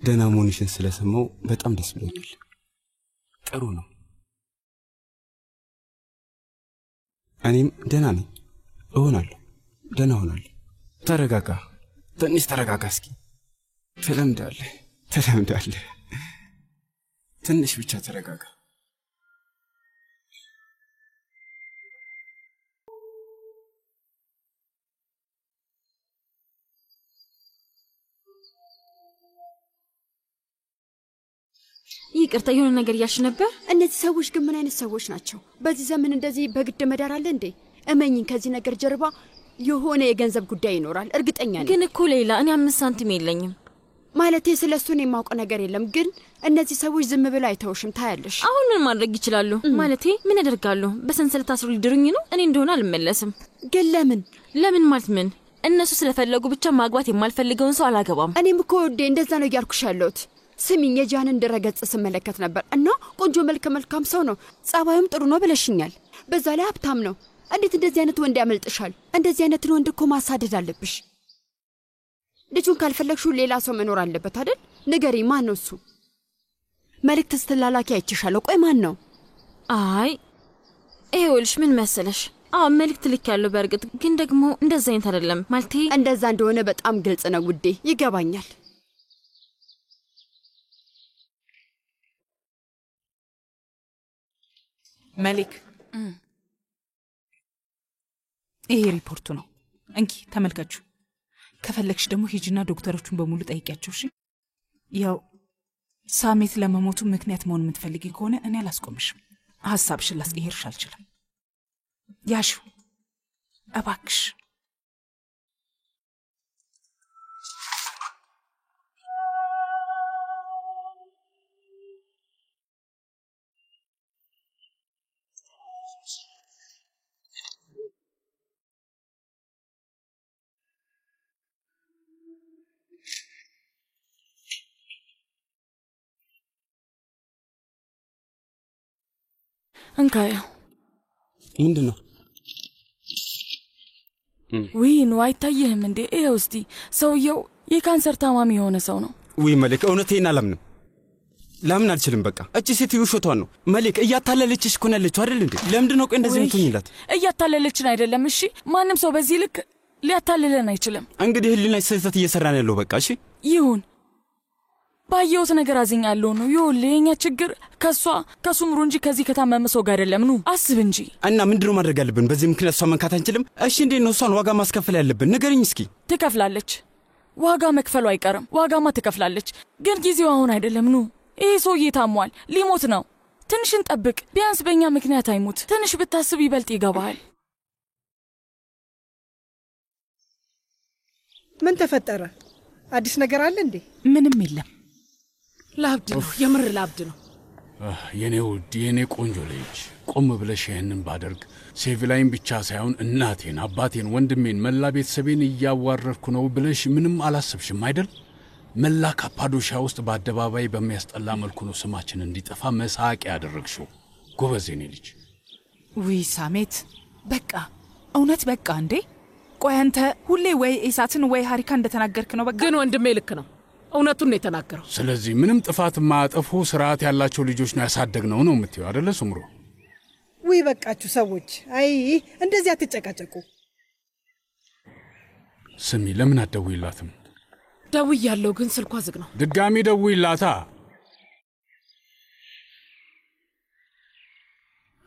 ደህና መሆንሽን ስለሰማው በጣም ደስ ብሎኛል። ጥሩ ነው። እኔም ደህና ነኝ። እሆናለሁ፣ ደህና እሆናለሁ። ተረጋጋ፣ ትንሽ ተረጋጋ እስኪ። ትለምዳለህ። ትንሽ ብቻ ተረጋጋ። ይቅርታ፣ የሆነ ነገር እያልሽ ነበር። እነዚህ ሰዎች ግን ምን አይነት ሰዎች ናቸው? በዚህ ዘመን እንደዚህ በግድ መዳር አለ እንዴ? እመኝኝ፣ ከዚህ ነገር ጀርባ የሆነ የገንዘብ ጉዳይ ይኖራል፣ እርግጠኛ ነኝ። ግን እኮ ሌላ፣ እኔ 5 ሳንቲም የለኝም። ማለቴ ስለሱን የማውቀው ነገር የለም፣ ግን እነዚህ ሰዎች ዝም ብለው አይተውሽም። ታያለሽ። አሁን ምን ማድረግ ይችላሉ? ማለቴ ምን ያደርጋሉ? በሰንሰለት አስሮ ሊድሩኝ ነው? እኔ እንደሆነ አልመለስም። ግን ለምን ማለት ምን? እነሱ ስለፈለጉ ብቻ ማግባት የማልፈልገውን ሰው አላገባም። እኔም እኮ ወዴ እንደዛ ነው እያልኩሽ ያለሁት። ስሚኝ፣ የጃንን ድረገጽ ስመለከት ነበር እና ቆንጆ መልካም ሰው ነው፣ ጸባዩም ጥሩ ነው ብለሽኛል። በዛ ላይ ሀብታም ነው። እንዴት እንደዚህ አይነት ወንድ ያመልጥሻል? እንደዚህ አይነትን ወንድ እኮ ማሳደድ አለብሽ። ልጁን ካልፈለግሽው ሌላ ሰው መኖር አለበት አይደል? ንገሪ፣ ማን ነው እሱ? መልእክት ስትላላኪ አይችሻለሁ። ቆይ ማን ነው? አይ ይኸውልሽ፣ ምን መሰለሽ፣ መልእክት ልክ ያለው በእርግጥ ግን ደግሞ እንደዛ አይነት አይደለም። ማለቴ እንደዛ እንደሆነ በጣም ግልጽ ነው ውዴ፣ ይገባኛል። መሊክ፣ ይሄ ሪፖርቱ ነው። እንኪ ተመልከቹ። ከፈለግሽ ደግሞ ሂጂና ዶክተሮቹን በሙሉ ጠይቂያቸው። እሺ፣ ያው ሳሜት ለመሞቱ ምክንያት መሆን የምትፈልጊ ከሆነ እኔ አላስቆምሽም። ሀሳብሽን ላስቀይርሽ አልችልም። ያሹ እባክሽ። እንካያ ምንድን ነው? ውይ ነው አይታየህም እንዴ? ይኸው እስቲ ሰውየው የካንሰር ታማሚ የሆነ ሰው ነው። ውይ መሊክ፣ እውነቴን አላምንም። ላምን አልችልም። በቃ እቺ ሴትዮ ውሸቷን ነው። መሊክ፣ እያታለለችሽ እኮ ነው ያለችው አይደል እንዴ? ለምንድን ነው ቆይ እንደዚህ የምትሆኝላት? እያታለለችን አይደለም። እሺ፣ ማንም ሰው በዚህ ልክ ሊያታልለን አይችልም። እንግዲህ ህሊናሽ ስህተት እየሰራን ያለው በቃ። እሺ ይሁን፣ ባየሁት ነገር አዝኛለሁ ነው። ይኸውልህ የኛ ችግር ከሱምሩ እንጂ ከዚህ ከታመመ ሰው ጋር አይደለም። ኑ አስብ እንጂ። እና ምንድነው ማድረግ ያለብን? በዚህ ምክንያት እሷ መንካት አንችልም? እሺ እንዴት ነው እሷን ዋጋ ማስከፈል ያለብን? ንገረኝ እስኪ። ትከፍላለች። ዋጋ መክፈሉ አይቀርም። ዋጋማ ትከፍላለች። ግን ጊዜው አሁን አይደለም። ኑ፣ ይሄ ሰውዬ ታሟል፣ ሊሞት ነው። ትንሽ እንጠብቅ። ቢያንስ በእኛ ምክንያት አይሞት። ትንሽ ብታስብ ይበልጥ ይገባሃል። ምን ተፈጠረ? አዲስ ነገር አለ እንዴ? ምንም የለም። ላብድ ነው፣ የምር ላብድ ነው። የኔ ውድ የኔ ቆንጆ ልጅ ቆም ብለሽ ይህንን ባደርግ ሴቪላይን ብቻ ሳይሆን እናቴን፣ አባቴን፣ ወንድሜን፣ መላ ቤተሰቤን እያዋረድኩ ነው ብለሽ ምንም አላሰብሽም አይደል? መላ ካፓዶሻ ውስጥ በአደባባይ በሚያስጠላ መልኩ ነው ስማችን እንዲጠፋ መሳቂያ ያደረግሽው። ጎበዝ የኔ ልጅ። ውይ ሳሜት፣ በቃ እውነት በቃ። እንዴ ቆይ አንተ ሁሌ ወይ ኢሳትን ወይ ሀሪካ እንደተናገርክ ነው። በቃ ግን ወንድሜ ልክ ነው፣ እውነቱን ነው የተናገረው። ስለዚህ ምንም ጥፋት ማያጠፉ ስርዓት ያላቸው ልጆች ነው ያሳደግነው ነው የምትይው አይደለ ሱምሮ? ውይ በቃችሁ ሰዎች፣ አይ እንደዚህ አትጨቃጨቁ። ስሚ፣ ለምን አትደውይላትም? ደውያለሁ፣ ግን ስልኳ ዝግ ነው። ድጋሚ ደውይላታ።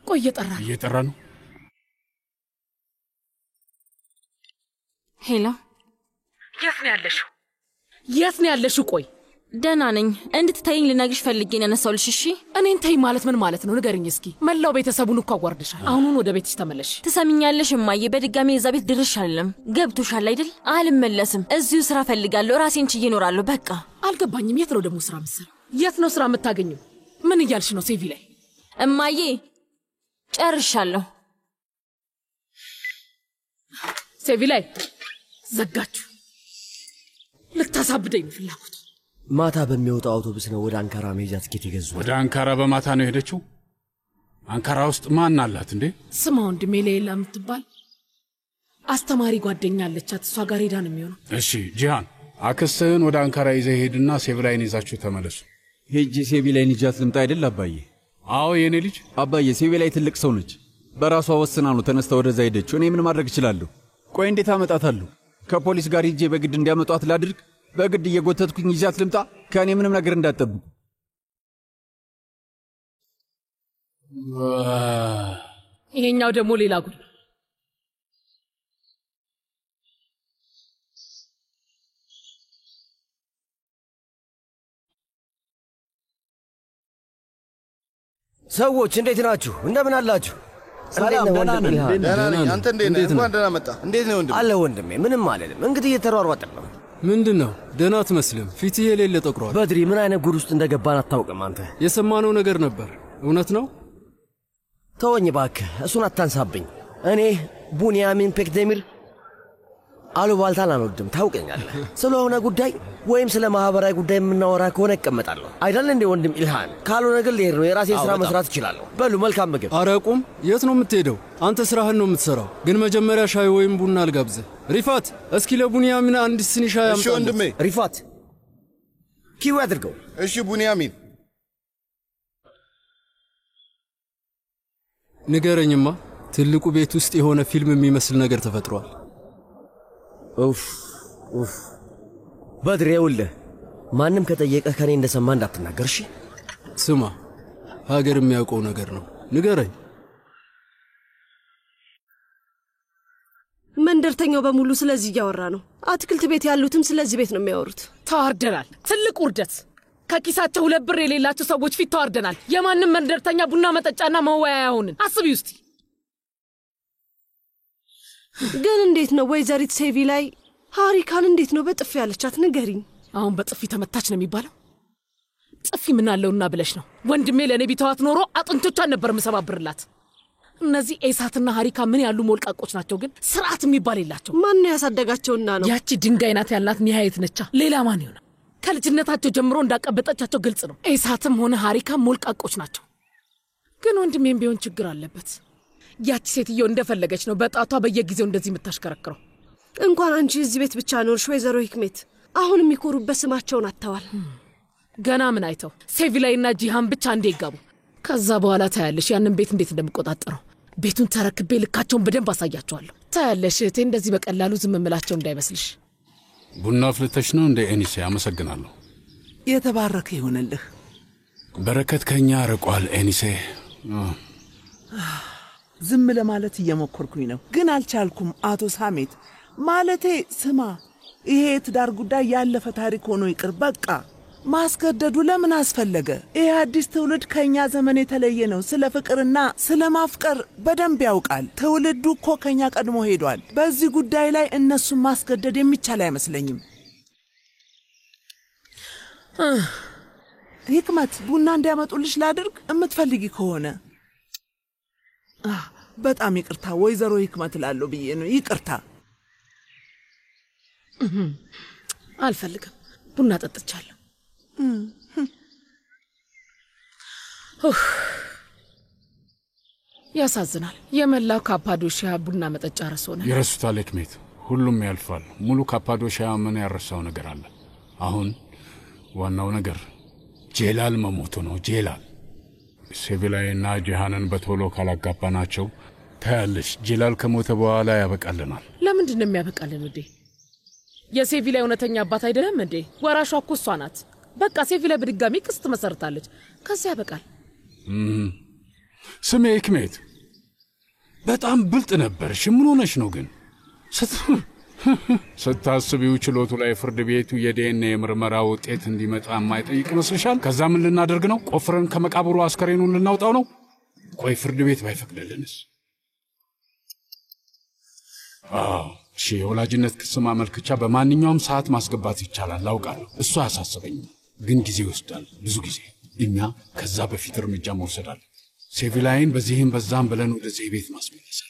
ቆይ እየጠራ ነው። ሄሎ፣ የት ነው ያለሽው? የት ነው ያለሽው? ቆይ ደህና ነኝ። እንድትተይኝ ልነግርሽ ፈልጌ ነው ያነሳሁልሽ። እሺ እኔን ተይ ማለት ምን ማለት ነው? ንገርኝ እስኪ። መላው ቤተሰቡን እኮ አዋርደሻል። አሁኑን ወደ ቤትሽ ተመለሽ። ትሰሚኛለሽ እማዬ? በድጋሚ የዛ ቤት ድርሽ አይደለም። ገብቶሻል አይደል? አልመለስም። እዚሁ ስራ ፈልጋለሁ። ራሴን ችዬ እኖራለሁ። በቃ አልገባኝም። የት ነው ደግሞ ስራ የምትሰራው? የት ነው ስራ የምታገኘው? ምን እያልሽ ነው ሴቪ ላይ? እማዬ ጨርሻለሁ። ሴቪ ላይ ዘጋችሁ። ልታሳብደኝ ነው ፍላጎት። ማታ በሚወጣው አውቶቡስ ነው ወደ አንካራ መሄጃ ትኬት የገዙ። ወደ አንካራ በማታ ነው ሄደችው? አንካራ ውስጥ ማን አላት እንዴ? ስማ ወንድሜ፣ ሌላ የምትባል አስተማሪ ጓደኛ አለቻት። እሷ ጋር ሄዳ ነው የሚሆነው። እሺ ጂሃን፣ አክስትህን ወደ አንካራ ይዘህ ሄድና ሴቪላይን ይዛችሁ ተመለሱ። ሄጄ ሴቪላይን ይዣት ልምጣ አይደል አባዬ? አዎ የኔ ልጅ። አባዬ ሴቪላይ ትልቅ ሰው ነች። በራሷ ወስና ነው ተነስታ ወደዛ ሄደችው። እኔ ምን ማድረግ እችላለሁ? ቆይ እንዴት አመጣታለሁ? ከፖሊስ ጋር ሄጄ በግድ እንዲያመጧት ላድርግ? በግድ እየጎተትኩኝ ይዣት ልምጣ? ከእኔ ምንም ነገር እንዳትጠብቁ። ይሄኛው ደግሞ ሌላ ጉድ። ሰዎች እንዴት ናችሁ? እንደምን አላችሁ? ሰላም፣ ደህና ነን። ደህና ነኝ። አንተ እንዴት ነህ? እንኳን ደህና መጣ። እንዴት ነው ወንድሜ? አለ ወንድሜ፣ ምንም አልልም። እንግዲህ እየተሯሯጥን ነው። ምንድን ነው? ደህና አትመስልም። ፊትህ የሌለ ጠቁሯል። በድሪ፣ ምን አይነት ጉድ ውስጥ እንደገባን አታውቅም አንተ። የሰማነው ነገር ነበር፣ እውነት ነው? ተወኝ እባክህ፣ እሱን አታንሳብኝ። እኔ ቡንያሚን ፔክዴሚር አሉባልታን አልወድም፣ ታውቀኛለህ። ስለሆነ ጉዳይ ወይም ስለ ማህበራዊ ጉዳይ የምናወራ ከሆነ እቀመጣለሁ። አይደል እንዴ ወንድም ኢልሃን? ካልሆነ ግን ልሄድ ነው። የራሴን ሥራ መስራት እችላለሁ። በሉ መልካም ምግብ። ኧረ ቁም። የት ነው የምትሄደው? አንተ ስራህን ነው የምትሰራው። ግን መጀመሪያ ሻይ ወይም ቡና አልጋብዝህ። ሪፋት፣ እስኪ ለቡንያሚን አንድ ስኒ ሻይ አምጣ። እሺ ወንድሜ። ሪፋት ኪዊ አድርገው። እሺ ቡንያሚን። ንገረኝማ፣ ትልቁ ቤት ውስጥ የሆነ ፊልም የሚመስል ነገር ተፈጥሯል። ኡፍ ኡፍ። በድሬ ይኸውልህ፣ ማንም ከጠየቀህ ከኔ እንደሰማ እንዳትናገር እሺ? ስማ፣ ሀገር የሚያውቀው ነገር ነው። ንገረኝ። መንደርተኛው በሙሉ ስለዚህ እያወራ ነው። አትክልት ቤት ያሉትም ስለዚህ ቤት ነው የሚያወሩት። ተዋርደናል። ትልቅ ውርደት። ከኪሳቸው 2 ብር የሌላቸው ሰዎች ፊት ተዋርደናል። የማንም መንደርተኛ ቡና መጠጫና መወያያ ሆንን። አስቢ ውስጥ ግን እንዴት ነው ወይዘሪት ሴቪ ላይ ሀሪካን እንዴት ነው በጥፊ ያለቻት? ንገሪኝ። አሁን በጥፊ ተመታች ነው የሚባለው? ጥፊ ምን አለውና ብለሽ ነው? ወንድሜ ለእኔ ቢተዋት ኖሮ አጥንቶቿን ነበር ምሰባብርላት። እነዚህ ኤሳትና ሀሪካ ምን ያሉ ሞልቃቆች ናቸው! ግን ስርዓት የሚባል የላቸው። ማን ነው ያሳደጋቸውና ነው? ያቺ ድንጋይ ናት ያልናት ኒሃየት ነቻ። ሌላ ማን ይሆናል? ከልጅነታቸው ጀምሮ እንዳቀበጠቻቸው ግልጽ ነው። ኤሳትም ሆነ ሀሪካ ሞልቃቆች ናቸው። ግን ወንድሜም ቢሆን ችግር አለበት። ያቺ ሴትዮ እንደፈለገች ነው በጣቷ በየጊዜው እንደዚህ የምታሽከረክረው። እንኳን አንቺ እዚህ ቤት ብቻ ኖርሽ ወይዘሮ ሂክሜት፣ አሁን የሚኮሩበት ስማቸውን አጥተዋል። ገና ምን አይተው ሴቪላይና ጂሃን ብቻ እንዴ ይጋቡ። ከዛ በኋላ ታያለሽ ያንን ቤት እንዴት እንደምቆጣጠረው። ቤቱን ተረክቤ ልካቸውን በደንብ አሳያቸዋለሁ። ታያለሽ እህቴ፣ እንደዚህ በቀላሉ ዝም እምላቸው እንዳይመስልሽ። ቡና ፍልተሽ ነው እንደ ኤኒሴ? አመሰግናለሁ። የተባረከ ይሁንልህ። በረከት ከኛ ርቋል ኤኒሴ። ዝም ለማለት እየሞከርኩኝ ነው፣ ግን አልቻልኩም። አቶ ሳሜት ማለቴ ስማ፣ ይሄ የትዳር ጉዳይ ያለፈ ታሪክ ሆኖ ይቅር በቃ። ማስገደዱ ለምን አስፈለገ? ይህ አዲስ ትውልድ ከኛ ዘመን የተለየ ነው። ስለ ፍቅርና ስለ ማፍቀር በደንብ ያውቃል። ትውልዱ እኮ ከኛ ቀድሞ ሄዷል። በዚህ ጉዳይ ላይ እነሱን ማስገደድ የሚቻል አይመስለኝም። ሂክመት ቡና እንዲያመጡልሽ ላድርግ የምትፈልጊ ከሆነ። በጣም ይቅርታ ወይዘሮ ሂክመት እላለሁ ብዬ ነው። ይቅርታ። አልፈልግም። ቡና ጠጥቻለሁ። ያሳዝናል። የመላው ካፓዶሺያ ቡና መጠጫ ርዕስ ሆነ። ይረሱታል ሂክሜት፣ ሁሉም ያልፋል። ሙሉ ካፓዶሺያ ምን ያረሳው ነገር አለ? አሁን ዋናው ነገር ጄላል መሞቱ ነው። ጄላል ሴቪላይና ጂሃንን በቶሎ ካላጋባናቸው ታያለሽ፣ ጄላል ከሞተ በኋላ ያበቃልናል። ለምንድን ነው የሚያበቃልን ውዴ? የሴቪላይ እውነተኛ አባት አይደለም እንዴ? ወራሿ እኮ እሷ ናት። በቃ ሴቪላይ በድጋሚ ክስ ትመሰርታለች፣ ከዚያ ያበቃል። ስሜ ሂክሜት፣ በጣም ብልጥ ነበርሽ። ምን ሆነሽ ነው ግን? ስታስቢው ችሎቱ ላይ ፍርድ ቤቱ የዲኤንኤ ምርመራ ውጤት እንዲመጣ የማይጠይቅ ይመስልሻል? ከዛ ምን ልናደርግ ነው? ቆፍረን ከመቃብሩ አስከሬኑን ልናውጣው ነው? ቆይ ፍርድ ቤት ባይፈቅድልንስ? እሺ፣ የወላጅነት ክስ ማመልከቻ በማንኛውም ሰዓት ማስገባት ይቻላል፣ አውቃለሁ። እሱ አያሳስበኝም፣ ግን ጊዜ ይወስዳል፣ ብዙ ጊዜ። እኛ ከዛ በፊት እርምጃ መውሰድ አለ። ሴቪላይን በዚህም በዛም ብለን ወደዚህ ቤት ማስመለሳል።